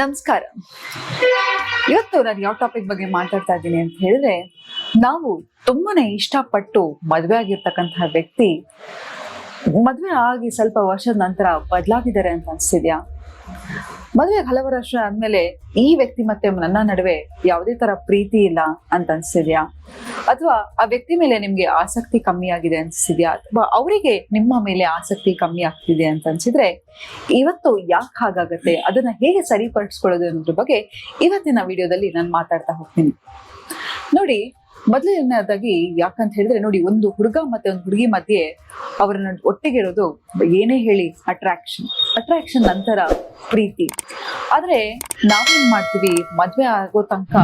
ನಮಸ್ಕಾರ. ಇವತ್ತು ನಾನು ಯಾವ ಟಾಪಿಕ್ ಬಗ್ಗೆ ಮಾತಾಡ್ತಾ ಇದ್ದೀನಿ ಅಂತ ಹೇಳಿದ್ರೆ, ನಾವು ತುಂಬಾನೇ ಇಷ್ಟಪಟ್ಟು ಮದುವೆ ಆಗಿರ್ತಕ್ಕಂತಹ ವ್ಯಕ್ತಿ ಮದುವೆ ಆಗಿ ಸ್ವಲ್ಪ ವರ್ಷದ ನಂತರ ಬದಲಾಗಿದ್ದಾರೆ ಅಂತ ಅನ್ಸ್ತಿದ್ಯಾ? ಮದುವೆ ಹಲವು ವರ್ಷ ಆದ್ಮೇಲೆ ಈ ವ್ಯಕ್ತಿ ಮತ್ತೆ ನನ್ನ ನಡುವೆ ಯಾವುದೇ ತರ ಪ್ರೀತಿ ಇಲ್ಲ ಅಂತ ಅನ್ಸ್ತಿದ್ಯಾ? ಅಥವಾ ಆ ವ್ಯಕ್ತಿ ಮೇಲೆ ನಿಮ್ಗೆ ಆಸಕ್ತಿ ಕಮ್ಮಿ ಆಗಿದೆ ಅನ್ಸಿದ್ಯಾ? ಅಥವಾ ಅವರಿಗೆ ನಿಮ್ಮ ಮೇಲೆ ಆಸಕ್ತಿ ಕಮ್ಮಿ ಆಗ್ತಿದೆ ಅಂತ ಅನ್ಸಿದ್ರೆ ಇವತ್ತು ಯಾಕೆ ಹಾಗಾಗತ್ತೆ, ಅದನ್ನ ಹೇಗೆ ಸರಿಪಡಿಸ್ಕೊಳ್ಳೋದು ಅನ್ನೋದ್ರ ಬಗ್ಗೆ ಇವತ್ತಿನ ವಿಡಿಯೋದಲ್ಲಿ ನಾನು ಮಾತಾಡ್ತಾ ಹೋಗ್ತೀನಿ. ನೋಡಿ, ಮೊದಲನೇದಾಗಿ ಯಾಕಂತ ಹೇಳಿದ್ರೆ, ನೋಡಿ, ಒಂದು ಹುಡುಗ ಮತ್ತೆ ಒಂದು ಹುಡುಗಿ ಮಧ್ಯೆ ಅವರನ್ನ ಒಟ್ಟಿಗೆ ಇರೋದು ಏನೇ ಹೇಳಿ ಅಟ್ರಾಕ್ಷನ್ ನಂತರ ಪ್ರೀತಿ. ಆದ್ರೆ ನಾವೇನ್ ಮಾಡ್ತೀವಿ, ಮದ್ವೆ ಆಗೋ ತನಕ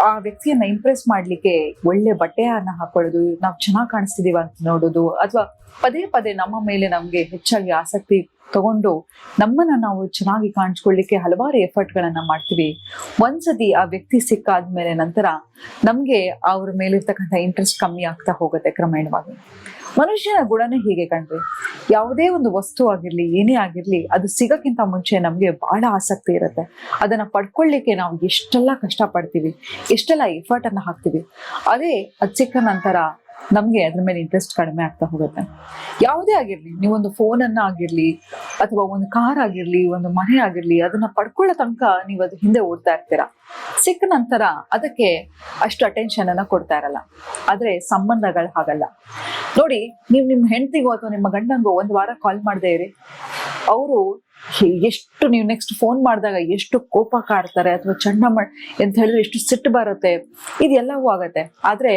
ಆ ವ್ಯಕ್ತಿಯನ್ನ ಇಂಪ್ರೆಸ್ ಮಾಡ್ಲಿಕ್ಕೆ ಒಳ್ಳೆ ಬಟ್ಟೆಯನ್ನ ಹಾಕೊಳ್ಳೋದು, ನಾವು ಚೆನ್ನಾಗಿ ಕಾಣಿಸ್ತಿದೀವ ಅಂತ ನೋಡೋದು, ಅಥವಾ ಪದೇ ಪದೇ ನಮ್ಮ ಮೇಲೆ ನಮ್ಗೆ ಹೆಚ್ಚಾಗಿ ಆಸಕ್ತಿ ತಗೊಂಡು ನಮ್ಮನ್ನ ನಾವು ಚೆನ್ನಾಗಿ ಕಾಣಿಸ್ಕೊಳ್ಳಿಕ್ಕೆ ಹಲವಾರು ಎಫರ್ಟ್ ಗಳನ್ನ ಮಾಡ್ತೀವಿ. ಒಂದ್ಸತಿ ಆ ವ್ಯಕ್ತಿ ಸಿಕ್ಕಾದ್ಮೇಲೆ ನಂತರ ನಮ್ಗೆ ಅವ್ರ ಮೇಲಿರ್ತಕ್ಕಂಥ ಇಂಟ್ರೆಸ್ಟ್ ಕಮ್ಮಿ ಆಗ್ತಾ ಹೋಗುತ್ತೆ ಕ್ರಮೇಣವಾಗಿ. ಮನುಷ್ಯನ ಗುಣನೇ ಹೀಗೆ ಕಣ್ರಿ. ಯಾವುದೇ ಒಂದು ವಸ್ತು ಆಗಿರ್ಲಿ, ಏನೇ ಆಗಿರ್ಲಿ, ಅದು ಸಿಗಕ್ಕಿಂತ ಮುಂಚೆ ನಮ್ಗೆ ಬಹಳ ಆಸಕ್ತಿ ಇರುತ್ತೆ. ಅದನ್ನ ಪಡ್ಕೊಳ್ಳಿಕ್ಕೆ ನಾವು ಎಷ್ಟೆಲ್ಲ ಕಷ್ಟ ಪಡ್ತೀವಿ, ಎಷ್ಟೆಲ್ಲ ಎಫರ್ಟ್ ಅನ್ನ ಹಾಕ್ತಿವಿ. ಅದೇ ಅದ್ ಸಿಕ್ಕ ನಂತರ ನಮ್ಗೆ ಅದ್ರ ಮೇಲೆ ಇಂಟ್ರೆಸ್ಟ್ ಕಡಿಮೆ ಆಗ್ತಾ ಹೋಗುತ್ತೆ. ಯಾವುದೇ ಆಗಿರ್ಲಿ, ನೀವೊಂದು ಫೋನ್ ಅನ್ನ ಆಗಿರ್ಲಿ, ಅಥವಾ ಒಂದು ಕಾರ್ ಆಗಿರ್ಲಿ, ಒಂದು ಮನೆ ಆಗಿರ್ಲಿ, ಅದನ್ನ ಪಡ್ಕೊಳ್ಳೋ ತನಕ ನೀವು ಅದ್ರ ಹಿಂದೆ ಓಡ್ತಾ ಇರ್ತೀರಾ. ಸಿಕ್ಕ ನಂತರ ಅದಕ್ಕೆ ಅಷ್ಟು ಅಟೆನ್ಷನ್ ಅನ್ನ ಕೊಡ್ತಾ ಇರಲ್ಲ. ಆದ್ರೆ ಸಂಬಂಧಗಳು ಹಾಗಲ್ಲ. ನೋಡಿ, ನೀವು ನಿಮ್ಮ ಹೆಂಡತಿಗೋ ಅಥವಾ ನಿಮ್ಮ ಗಂಡಂಗೋ ಒಂದು ವಾರ ಕಾಲ್ ಮಾಡದೇ ಇರಿ, ಅವರು ಎಷ್ಟು, ನೀವು ನೆಕ್ಸ್ಟ್ ಫೋನ್ ಮಾಡಿದಾಗ ಎಷ್ಟು ಕೋಪ ಕಾಡ್ತಾರೆ, ಅಥವಾ ಅಂತ ಹೇಳಿದ್ರೆ ಎಷ್ಟು ಸಿಟ್ಟು ಬರುತ್ತೆ, ಇದೆಲ್ಲವೂ ಆಗತ್ತೆ. ಆದ್ರೆ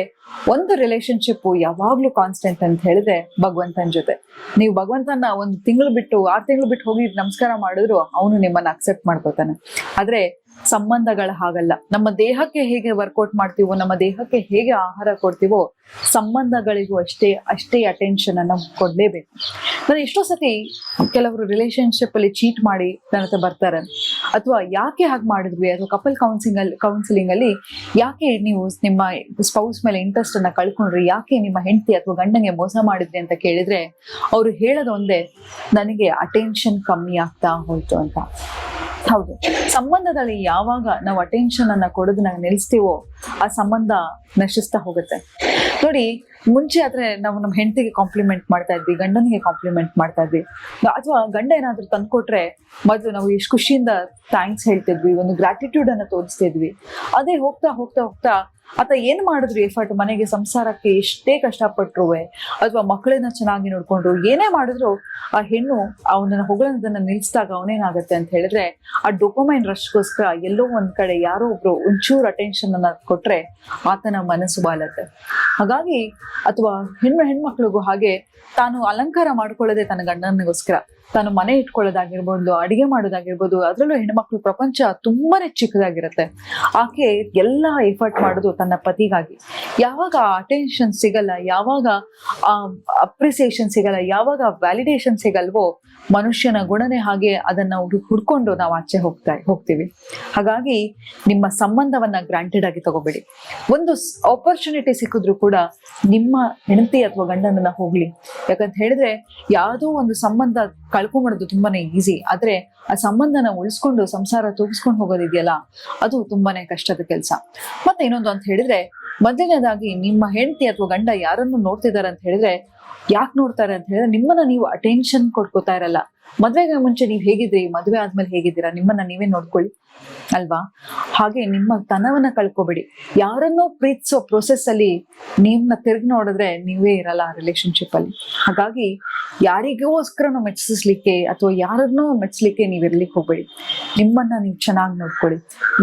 ಒಂದು ರಿಲೇಶನ್ಶಿಪ್ ಯಾವಾಗ್ಲೂ ಕಾನ್ಸ್ಟೆಂಟ್ ಅಂತ ಹೇಳಿದ್ರೆ ಭಗವಂತನ ಜೊತೆ. ನೀವು ಭಗವಂತನ 1 ತಿಂಗಳು ಬಿಟ್ಟು 6 ತಿಂಗಳು ಬಿಟ್ಟು ಹೋಗಿ ನಮಸ್ಕಾರ ಮಾಡಿದ್ರು ಅವನು ನಿಮ್ಮನ್ನ ಅಕ್ಸೆಪ್ಟ್ ಮಾಡ್ಕೋತಾನೆ. ಆದ್ರೆ ಸಂಬಂಧಗಳು ಹಾಗಲ್ಲ. ನಮ್ಮ ದೇಹಕ್ಕೆ ಹೇಗೆ ವರ್ಕೌಟ್ ಮಾಡ್ತೀವೋ, ನಮ್ಮ ದೇಹಕ್ಕೆ ಹೇಗೆ ಆಹಾರ ಕೊಡ್ತೀವೋ, ಸಂಬಂಧಗಳಿಗೂ ಅಷ್ಟೇ ಅಟೆನ್ಷನ್ ಅನ್ನ ಕೊಡ್ಲೇಬೇಕು. ನಾನು ಎಷ್ಟೋ ಸತಿ ಕೆಲವರು ರಿಲೇಶನ್ಶಿಪ್ ಅಲ್ಲಿ ಚೀಟ್ ಮಾಡಿ ನನ್ನ ಹತ್ರ ಬರ್ತಾರೆ, ಅಥವಾ ಯಾಕೆ ಹಾಗೆ ಮಾಡಿದ್ವಿ, ಅಥವಾ ಕಪಲ್ ಕೌನ್ಸಿಲಿಂಗ್ ಅಲ್ಲಿ ಯಾಕೆ ನೀವು ನಿಮ್ಮ ಸ್ಪೌಸ್ ಮೇಲೆ ಇಂಟ್ರೆಸ್ಟ್ ಅನ್ನ ಕಳ್ಕೊಂಡ್ರಿ, ಯಾಕೆ ನಿಮ್ಮ ಹೆಂಡತಿ ಅಥವಾ ಗಂಡಂಗೆ ಮೋಸ ಮಾಡಿದ್ರಿ ಅಂತ ಕೇಳಿದ್ರೆ ಅವ್ರು ಹೇಳೋದು ಒಂದೇ, ನನಗೆ ಅಟೆನ್ಷನ್ ಕಮ್ಮಿ ಆಗ್ತಾ ಹೋಯ್ತು ಅಂತ. ಹೌದು, ಸಂಬಂಧದಲ್ಲಿ ಯಾವಾಗ ನಾವು ಅಟೆನ್ಷನ್ ಅನ್ನ ಕೊಡೋದನ್ನ ನಿಲ್ಲಿಸ್ತೀವೋ ಆ ಸಂಬಂಧ ನಶಿಸ್ತಾ ಹೋಗುತ್ತೆ. ನೋಡಿ, ಮುಂಚೆ ಆದ್ರೆ ನಾವು ನಮ್ಮ ಹೆಂಡತಿಗೆ ಕಾಂಪ್ಲಿಮೆಂಟ್ ಮಾಡ್ತಾ ಇದ್ವಿ, ಗಂಡನಿಗೆ ಕಾಂಪ್ಲಿಮೆಂಟ್ ಮಾಡ್ತಾ ಇದ್ವಿ, ಅಥವಾ ಗಂಡ ಏನಾದ್ರು ತಂದ್ಕೊಟ್ರೆ ಮೊದಲು ನಾವು ಎಷ್ಟು ಖುಷಿಯಿಂದ ಥ್ಯಾಂಕ್ಸ್ ಹೇಳ್ತಿದ್ವಿ, ಒಂದು ಗ್ರಾಟಿಟ್ಯೂಡ್ ಅನ್ನ ತೋರಿಸ್ತಿದ್ವಿ. ಅದೇ ಹೋಗ್ತಾ ಹೋಗ್ತಾ ಹೋಗ್ತಾ ಆತ ಏನ್ ಮಾಡಿದ್ರು ಎಫರ್ಟ್, ಮನೆಗೆ ಸಂಸಾರಕ್ಕೆ ಎಷ್ಟೇ ಕಷ್ಟಪಟ್ರು, ಅಥವಾ ಮಕ್ಕಳನ್ನ ಚೆನ್ನಾಗಿ ನೋಡ್ಕೊಂಡ್ರು, ಏನೇ ಮಾಡಿದ್ರು ಆ ಹೆಣ್ಣು ಅವನನ್ನ ಹೊಗಳೋದನ್ನ ನಿಲ್ಲಿಸಿದಾಗ ಅವನೇನಾಗತ್ತೆ ಅಂತ ಹೇಳಿದ್ರೆ, ಆ ಡೋಪಮೈನ್ ರಶ್ಗೋಸ್ಕರ ಎಲ್ಲೋ ಒಂದ್ ಕಡೆ ಯಾರೋ ಒಬ್ರು ಒಂಚೂರು ಅಟೆನ್ಷನ್ ಅನ್ನ ಕೊಟ್ರೆ ಆತನ ಮನಸ್ಸು ಬಾಲತ್ತೆ. ಹಾಗಾಗಿ, ಅಥವಾ ಹೆಣ್ಮಕ್ಳಿಗೂ ಹಾಗೆ, ತಾನು ಅಲಂಕಾರ ಮಾಡ್ಕೊಳ್ಳೋದೆ ತನ್ನ ಗಂಡನಿಗೋಸ್ಕರ, ತಾನು ಮನೆ ಇಟ್ಕೊಳ್ಳೋದಾಗಿರ್ಬೋದು, ಅಡಿಗೆ ಮಾಡೋದಾಗಿರ್ಬೋದು, ಅದ್ರಲ್ಲೂ ಹೆಣ್ಮಕ್ಳು ಪ್ರಪಂಚ ತುಂಬಾನೇ ಚಿಕ್ಕದಾಗಿರುತ್ತೆ. ಆಕೆ ಎಲ್ಲ ಎಫರ್ಟ್ ಮಾಡೋದು ತನ್ನ ಪತಿಗಾಗಿ. ಯಾವಾಗ ಅಟೆನ್ಷನ್ ಸಿಗಲ್ಲ, ಯಾವಾಗ ಅಪ್ರಿಸಿಯೇಷನ್ ಸಿಗಲ್ಲ, ಯಾವಾಗ ವ್ಯಾಲಿಡೇಷನ್ ಸಿಗಲ್ವೋ, ಮನುಷ್ಯನ ಗುಣನೇ ಹಾಗೆ, ಅದನ್ನ ಹುಡ್ಕೊಂಡು ನಾವು ಆಚೆ ಹೋಗ್ತೀವಿ. ಹಾಗಾಗಿ ನಿಮ್ಮ ಸಂಬಂಧವನ್ನ ಗ್ರಾಂಟೆಡ್ ಆಗಿ ತಗೋಬೇಡಿ. ಒಂದು ಆಪರ್ಚುನಿಟಿ ಸಿಕ್ಕಿದ್ರು ಕೂಡ ನಿಮ್ಮ ಹೆಂಡತಿ ಅಥವಾ ಗಂಡನನ್ನ ಹೋಗ್ಲಿ. ಯಾಕಂತ ಹೇಳಿದ್ರೆ, ಯಾವುದೋ ಒಂದು ಸಂಬಂಧ ಕಳ್ಕೊಂಡ್ಬಿಡೋದು ತುಂಬಾನೇ ಈಸಿ, ಆದ್ರೆ ಆ ಸಂಬಂಧನ ಉಳಿಸ್ಕೊಂಡು ಸಂಸಾರ ತೂಗಿಸ್ಕೊಂಡು ಹೋಗೋದಿದೆಯಲ್ಲ, ಅದು ತುಂಬಾನೇ ಕಷ್ಟದ ಕೆಲಸ. ಮತ್ತೆ ಇನ್ನೊಂದು ಅಂತ ಹೇಳಿದ್ರೆ, ಮೊದಲನೇದಾಗಿ ನಿಮ್ಮ ಹೆಂಡತಿ ಅಥವಾ ಗಂಡ ಯಾರನ್ನು ನೋಡ್ತಿದ್ದಾರೆ ಅಂತ ಹೇಳಿದ್ರೆ, ಯಾಕೆ ನೋಡ್ತಾರೆ ಅಂತ ಹೇಳಿದ್ರೆ, ನಿಮ್ಮನ್ನ ನೀವು ಅಟೆನ್ಷನ್ ಕೊಡ್ಕೋತಾ ಇರಲ್ಲ. ಮದ್ವೆಗೆ ಮುಂಚೆ ನೀವ್ ಹೇಗಿದ್ರಿ, ಮದ್ವೆ ಆದ್ಮೇಲೆ ಹೇಗಿದ್ದೀರಾ, ನಿಮ್ಮನ್ನ ನೀವೇ ನೋಡ್ಕೊಳ್ಳಿ ಅಲ್ವಾ? ಹಾಗೆ ನಿಮ್ಮ ತನವನ್ನ ಕಳ್ಕೊಬೇಡಿ. ಯಾರನ್ನೋ ಪ್ರೀತಿಸೋ ಪ್ರೊಸೆಸ್ ಅಲ್ಲಿ ನೀವ್ನ ತಿರುಗಿ ನೋಡಿದ್ರೆ ನೀವೇ ಇರಲ್ಲ ಆ ರಿಲೇಶನ್ಶಿಪ್ ಅಲ್ಲಿ. ಹಾಗಾಗಿ ಯಾರಿಗೋಸ್ಕರನೋ ಮೆಚ್ಚಿಸ್ಲಿಕ್ಕೆ ಅಥವಾ ಯಾರನ್ನೋ ಮೆಚ್ಚಲಿಕ್ಕೆ ನೀವ್ ಇರ್ಲಿಕ್ಕೆ ಹೋಗ್ಬೇಡಿ. ನಿಮ್ಮನ್ನ ನೀವು ಚೆನ್ನಾಗಿ ನೋಡ್ಕೊಳ್ಳಿ.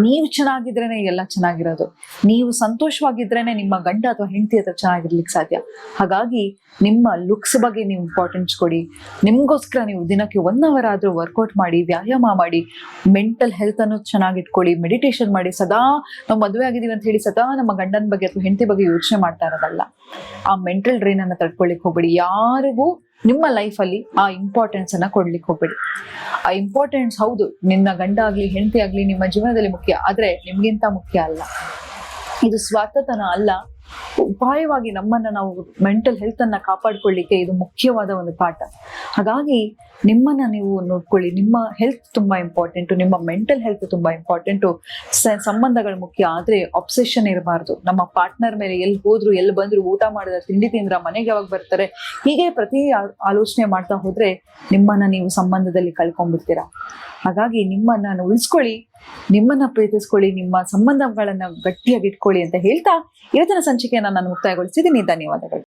ನೀವು ಚೆನ್ನಾಗಿದ್ರೇನೆ ಎಲ್ಲ ಚೆನ್ನಾಗಿರೋದು. ನೀವು ಸಂತೋಷವಾಗಿದ್ರೇನೆ ನಿಮ್ಮ ಗಂಡ ಅಥವಾ ಹೆಂಡತಿ ಹತ್ರ ಚೆನ್ನಾಗಿರ್ಲಿಕ್ಕೆ ಸಾಧ್ಯ. ಹಾಗಾಗಿ ನಿಮ್ಮ ಲುಕ್ಸ್ ಬಗ್ಗೆ ನೀವು ಇಂಪಾರ್ಟೆನ್ಸ್ ಕೊಡಿ. ನಿಮ್ಗೋಸ್ಕರ ನೀವು ದಿನಕ್ಕೆ 1 ಅವರ್ ಆದ್ರೂ ವರ್ಕೌಟ್ ಮಾಡಿ, ವ್ಯಾಯಾಮ ಮಾಡಿ, ಮೆಂಟಲ್ ಹೆಲ್ತ್ ಅನ್ನು ಚೆನ್ನಾಗಿಟ್ಕೊಳ್ಳಿ, ಮೆಡಿಟೇಷನ್ ಮಾಡಿ. ಸದಾ ನಾವು ಮದುವೆ ಆಗಿದೀವಿ ಅಂತ ಹೇಳಿ ಸದಾ ನಮ್ಮ ಗಂಡನ ಬಗ್ಗೆ ಅಥವಾ ಹೆಂಡತಿ ಬಗ್ಗೆ ಯೋಚನೆ ಮಾಡ್ತಾ ಇರೋದಲ್ಲ. ಆ ಮೆಂಟಲ್ ಡ್ರೈನ್ ಅನ್ನ ತಡ್ಕೊಳ್ಲಿಕ್ಕೆ ಹೋಗ್ಬೇಡಿ. ಯಾರಿಗೂ ನಿಮ್ಮ ಲೈಫ್ ಅಲ್ಲಿ ಆ ಇಂಪಾರ್ಟೆನ್ಸ್ ಅನ್ನ ಕೊಡ್ಲಿಕ್ಕೆ ಹೋಗ್ಬೇಡಿ. ಆ ಇಂಪಾರ್ಟೆನ್ಸ್ ಹೌದು, ನಿನ್ನ ಗಂಡ ಆಗ್ಲಿ ಹೆಂಡತಿ ಆಗ್ಲಿ ನಿಮ್ಮ ಜೀವನದಲ್ಲಿ ಮುಖ್ಯ, ಆದ್ರೆ ನಿಮ್ಗಿಂತ ಮುಖ್ಯ ಅಲ್ಲ. ಇದು ಸ್ವಾರ್ಥತನ ಅಲ್ಲ, ಉಪಾಯವಾಗಿ ನಮ್ಮನ್ನ ನಾವು ಮೆಂಟಲ್ ಹೆಲ್ತ್ ಅನ್ನ ಕಾಪಾಡ್ಕೊಳ್ಳಿಕ್ಕೆ ಇದು ಮುಖ್ಯವಾದ ಒಂದು ಪಾಠ. ಹಾಗಾಗಿ ನಿಮ್ಮನ್ನ ನೀವು ನೋಡ್ಕೊಳ್ಳಿ. ನಿಮ್ಮ ಹೆಲ್ತ್ ತುಂಬಾ ಇಂಪಾರ್ಟೆಂಟು, ನಿಮ್ಮ ಮೆಂಟಲ್ ಹೆಲ್ತ್ ತುಂಬಾ ಇಂಪಾರ್ಟೆಂಟು. ಸಂಬಂಧಗಳು ಮುಖ್ಯ, ಆದ್ರೆ ಅಬ್ಸೆಷನ್ ಇರಬಾರ್ದು. ನಮ್ಮ ಪಾರ್ಟ್ನರ್ ಮೇಲೆ ಎಲ್ಲಿ ಹೋದ್ರು, ಎಲ್ಲಿ ಬಂದ್ರು, ಊಟ ಮಾಡಿದ್ರೆ, ತಿಂಡಿ ತಿಂದ್ರ, ಮನೆಗೆ ಯಾವಾಗ ಬರ್ತಾರೆ, ಹೀಗೆ ಪ್ರತಿ ಆಲೋಚನೆ ಮಾಡ್ತಾ ಹೋದ್ರೆ ನಿಮ್ಮನ್ನ ನೀವು ಸಂಬಂಧದಲ್ಲಿ ಕಳ್ಕೊಂಡ್ಬಿಡ್ತೀರಾ. ಹಾಗಾಗಿ ನಿಮ್ಮನ್ನ ಉಳಿಸ್ಕೊಳ್ಳಿ, ನಿಮ್ಮನ್ನ ಪ್ರೀತಿಸ್ಕೊಳ್ಳಿ, ನಿಮ್ಮ ಸಂಬಂಧಗಳನ್ನ ಗಟ್ಟಿಯಾಗಿ ಇಟ್ಕೊಳ್ಳಿ ಅಂತ ಹೇಳ್ತಾ ಇವತ್ತಿನ ಸಂಚಿಕೆಯನ್ನ ನಾನು ಮುಕ್ತಾಯಗೊಳಿಸಿದ್ದೀನಿ. ಧನ್ಯವಾದಗಳು.